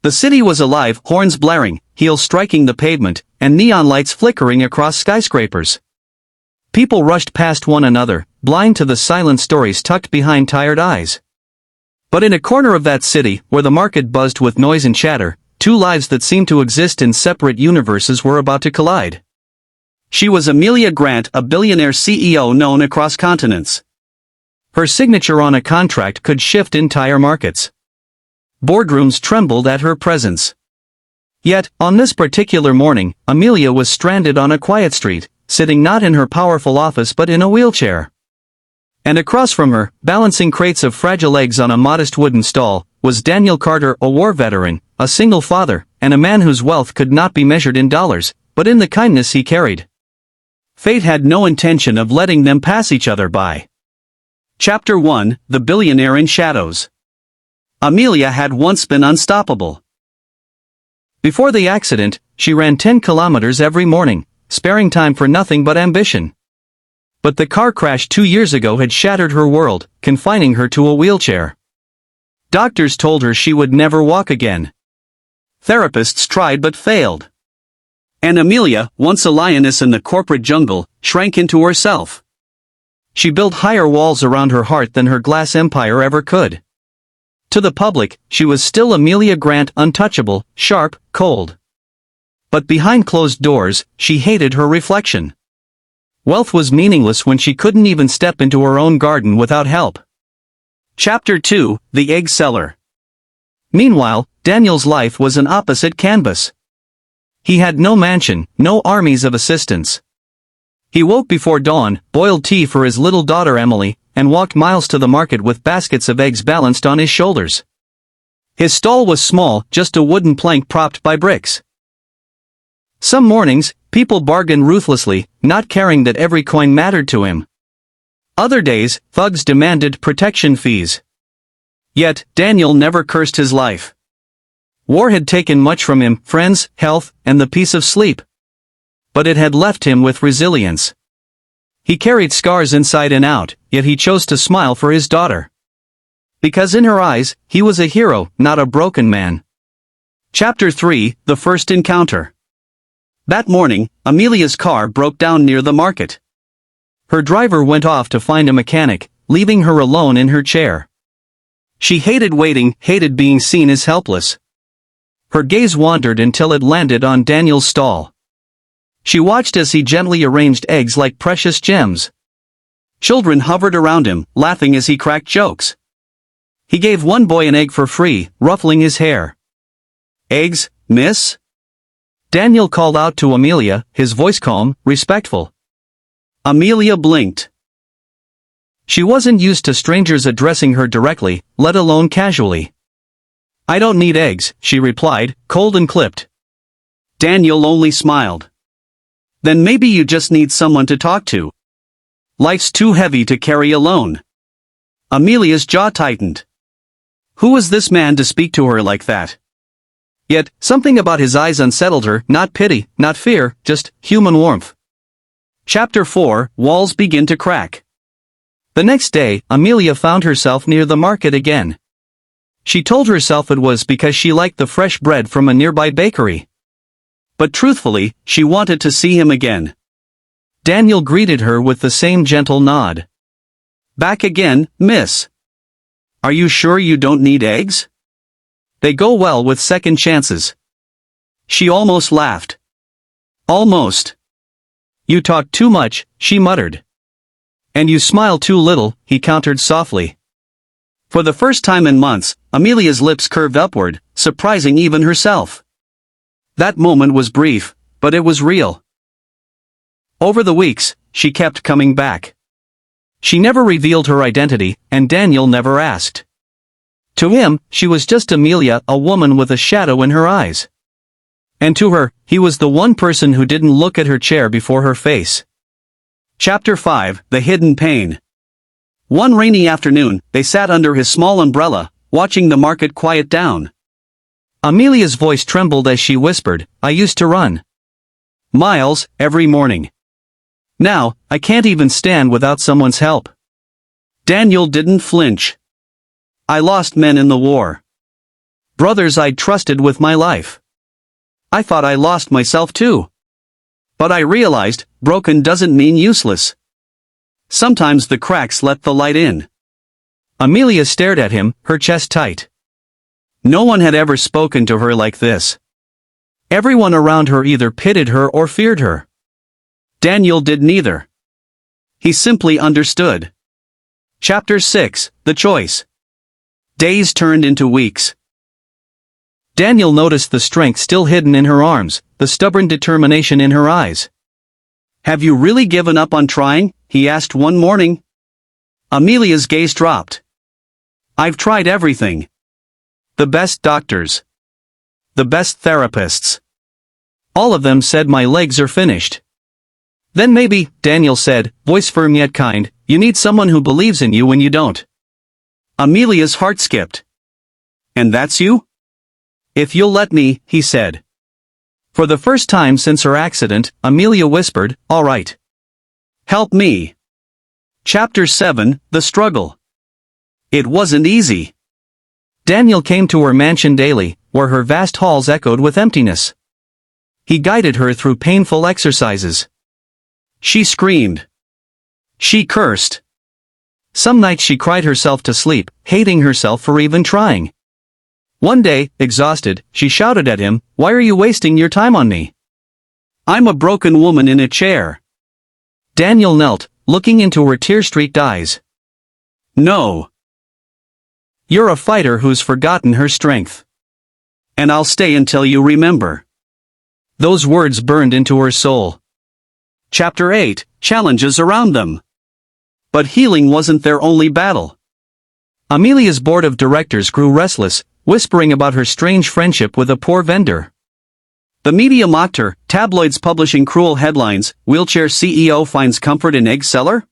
The city was alive, horns blaring, heels striking the pavement, and neon lights flickering across skyscrapers. People rushed past one another, blind to the silent stories tucked behind tired eyes. But in a corner of that city, where the market buzzed with noise and chatter, two lives that seemed to exist in separate universes were about to collide. She was Amelia Grant, a billionaire CEO known across continents. Her signature on a contract could shift entire markets. Boardrooms trembled at her presence. Yet, on this particular morning, Amelia was stranded on a quiet street, sitting not in her powerful office but in a wheelchair. And across from her, balancing crates of fragile eggs on a modest wooden stall, was Daniel Carter, a war veteran, a single father, and a man whose wealth could not be measured in dollars, but in the kindness he carried. Fate had no intention of letting them pass each other by. Chapter 1: The Billionaire in Shadows. Amelia had once been unstoppable. Before the accident, she ran 10 kilometers every morning, sparing time for nothing but ambition. But the car crash 2 years ago had shattered her world, confining her to a wheelchair. Doctors told her she would never walk again. Therapists tried but failed. And Amelia, once a lioness in the corporate jungle, shrank into herself. She built higher walls around her heart than her glass empire ever could. To the public, she was still Amelia Grant, untouchable, sharp, cold. But behind closed doors, she hated her reflection. Wealth was meaningless when she couldn't even step into her own garden without help. Chapter 2: The Egg Seller. Meanwhile, Daniel's life was an opposite canvas. He had no mansion, no armies of assistants. He woke before dawn, boiled tea for his little daughter Emily, and walked miles to the market with baskets of eggs balanced on his shoulders. His stall was small, just a wooden plank propped by bricks. Some mornings, people bargained ruthlessly, not caring that every coin mattered to him. Other days, thugs demanded protection fees. Yet, Daniel never cursed his life. War had taken much from him, friends, health, and the peace of sleep. But it had left him with resilience. He carried scars inside and out, yet he chose to smile for his daughter. Because in her eyes, he was a hero, not a broken man. Chapter 3: The First Encounter. That morning, Amelia's car broke down near the market. Her driver went off to find a mechanic, leaving her alone in her chair. She hated waiting, hated being seen as helpless. Her gaze wandered until it landed on Daniel's stall. She watched as he gently arranged eggs like precious gems. Children hovered around him, laughing as he cracked jokes. He gave one boy an egg for free, ruffling his hair. "Eggs, miss?" Daniel called out to Amelia, his voice calm, respectful. Amelia blinked. She wasn't used to strangers addressing her directly, let alone casually. "I don't need eggs," she replied, cold and clipped. Daniel only smiled. "Then maybe you just need someone to talk to. Life's too heavy to carry alone." Amelia's jaw tightened. Who was this man to speak to her like that? Yet, something about his eyes unsettled her, not pity, not fear, just human warmth. Chapter 4: Walls Begin to Crack. The next day, Amelia found herself near the market again. She told herself it was because she liked the fresh bread from a nearby bakery. But truthfully, she wanted to see him again. Daniel greeted her with the same gentle nod. "Back again, miss. Are you sure you don't need eggs? They go well with second chances." She almost laughed. "Almost. You talk too much," she muttered. "And you smile too little," he countered softly. For the first time in months, Amelia's lips curved upward, surprising even herself. That moment was brief, but it was real. Over the weeks, she kept coming back. She never revealed her identity, and Daniel never asked. To him, she was just Amelia, a woman with a shadow in her eyes. And to her, he was the one person who didn't look at her chair before her face. Chapter 5: The Hidden Pain. One rainy afternoon, they sat under his small umbrella, watching the market quiet down. Amelia's voice trembled as she whispered, "I used to run miles, every morning. Now, I can't even stand without someone's help." Daniel didn't flinch. "I lost men in the war. Brothers I'd trusted with my life. I thought I lost myself too. But I realized, broken doesn't mean useless. Sometimes the cracks let the light in. Amelia stared at him, her chest tight. No one had ever spoken to her like this. Everyone around her either pitied her or feared her. Daniel did neither. He simply understood. Chapter 6, The Choice. Days turned into weeks. Daniel noticed the strength still hidden in her arms, the stubborn determination in her eyes. "Have you really given up on trying?" he asked one morning. Amelia's gaze dropped. "I've tried everything. The best doctors. The best therapists. All of them said my legs are finished." "Then maybe," Daniel said, voice firm yet kind, "you need someone who believes in you when you don't." Amelia's heart skipped. "And that's you?" "If you'll let me," he said. For the first time since her accident, Amelia whispered, "All right. Help me." Chapter 7, The Struggle. It wasn't easy. Daniel came to her mansion daily, where her vast halls echoed with emptiness. He guided her through painful exercises. She screamed. She cursed. Some nights she cried herself to sleep, hating herself for even trying. One day, exhausted, she shouted at him, "Why are you wasting your time on me? I'm a broken woman in a chair." Daniel knelt, looking into her tear-streaked eyes. "No. You're a fighter who's forgotten her strength. And I'll stay until you remember." Those words burned into her soul. Chapter 8, Challenges Around Them. But healing wasn't their only battle. Amelia's board of directors grew restless, whispering about her strange friendship with a poor vendor. The media mocked her, tabloids publishing cruel headlines, "Wheelchair CEO finds comfort in egg seller?"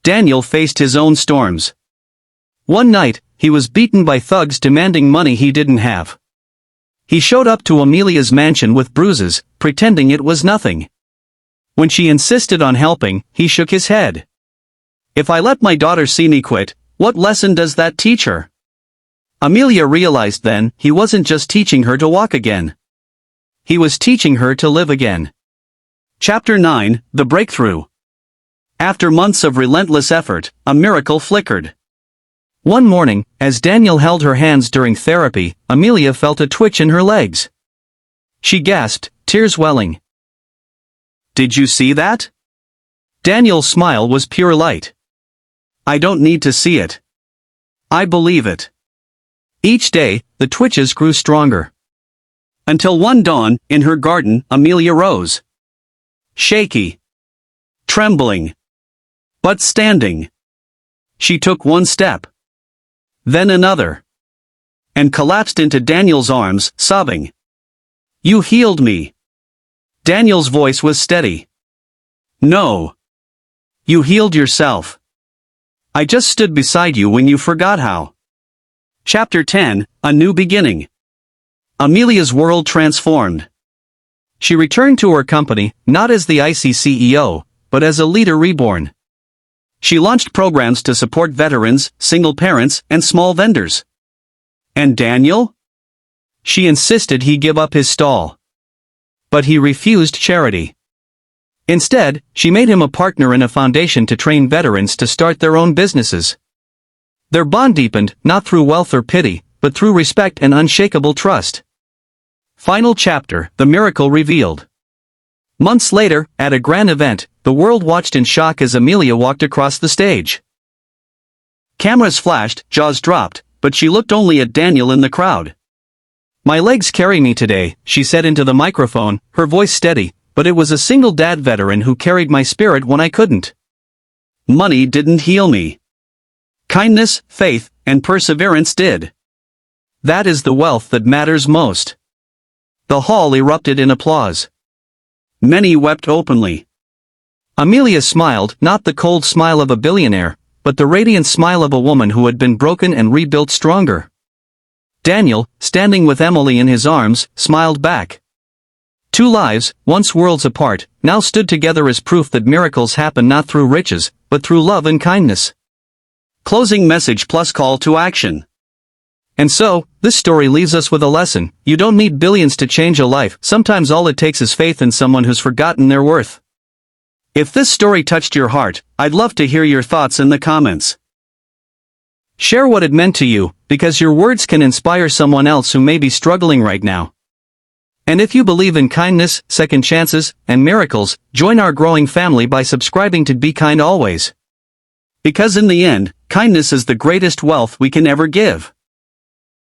Daniel faced his own storms. One night, he was beaten by thugs demanding money he didn't have. He showed up to Amelia's mansion with bruises, pretending it was nothing. When she insisted on helping, he shook his head. "If I let my daughter see me quit, what lesson does that teach her?" Amelia realized then, he wasn't just teaching her to walk again. He was teaching her to live again. Chapter 9, The Breakthrough. After months of relentless effort, a miracle flickered. One morning, as Daniel held her hands during therapy, Amelia felt a twitch in her legs. She gasped, tears welling. "Did you see that?" Daniel's smile was pure light. "I don't need to see it. I believe it." Each day, the twitches grew stronger. Until one dawn, in her garden, Amelia rose. Shaky. Trembling. But standing. She took one step. Then another. And collapsed into Daniel's arms, sobbing. "You healed me." Daniel's voice was steady. "No. You healed yourself. I just stood beside you when you forgot how." Chapter 10, A New Beginning. Amelia's world transformed. She returned to her company, not as the icy CEO, but as a leader reborn. She launched programs to support veterans, single parents, and small vendors. And Daniel? She insisted he give up his stall. But he refused charity. Instead, she made him a partner in a foundation to train veterans to start their own businesses. Their bond deepened, not through wealth or pity, but through respect and unshakable trust. Final chapter, The Miracle Revealed. Months later, at a grand event, the world watched in shock as Amelia walked across the stage. Cameras flashed, jaws dropped, but she looked only at Daniel in the crowd. "My legs carry me today," she said into the microphone, her voice steady, "but it was a single dad veteran who carried my spirit when I couldn't. Money didn't heal me. Kindness, faith, and perseverance did. That is the wealth that matters most." The hall erupted in applause. Many wept openly. Amelia smiled, not the cold smile of a billionaire, but the radiant smile of a woman who had been broken and rebuilt stronger. Daniel, standing with Emily in his arms, smiled back. Two lives, once worlds apart, now stood together as proof that miracles happen not through riches, but through love and kindness. Closing message plus call to action. And so, this story leaves us with a lesson. You don't need billions to change a life. Sometimes all it takes is faith in someone who's forgotten their worth. If this story touched your heart, I'd love to hear your thoughts in the comments. Share what it meant to you, because your words can inspire someone else who may be struggling right now. And if you believe in kindness, second chances, and miracles, join our growing family by subscribing to Be Kind Always. Because in the end, kindness is the greatest wealth we can ever give.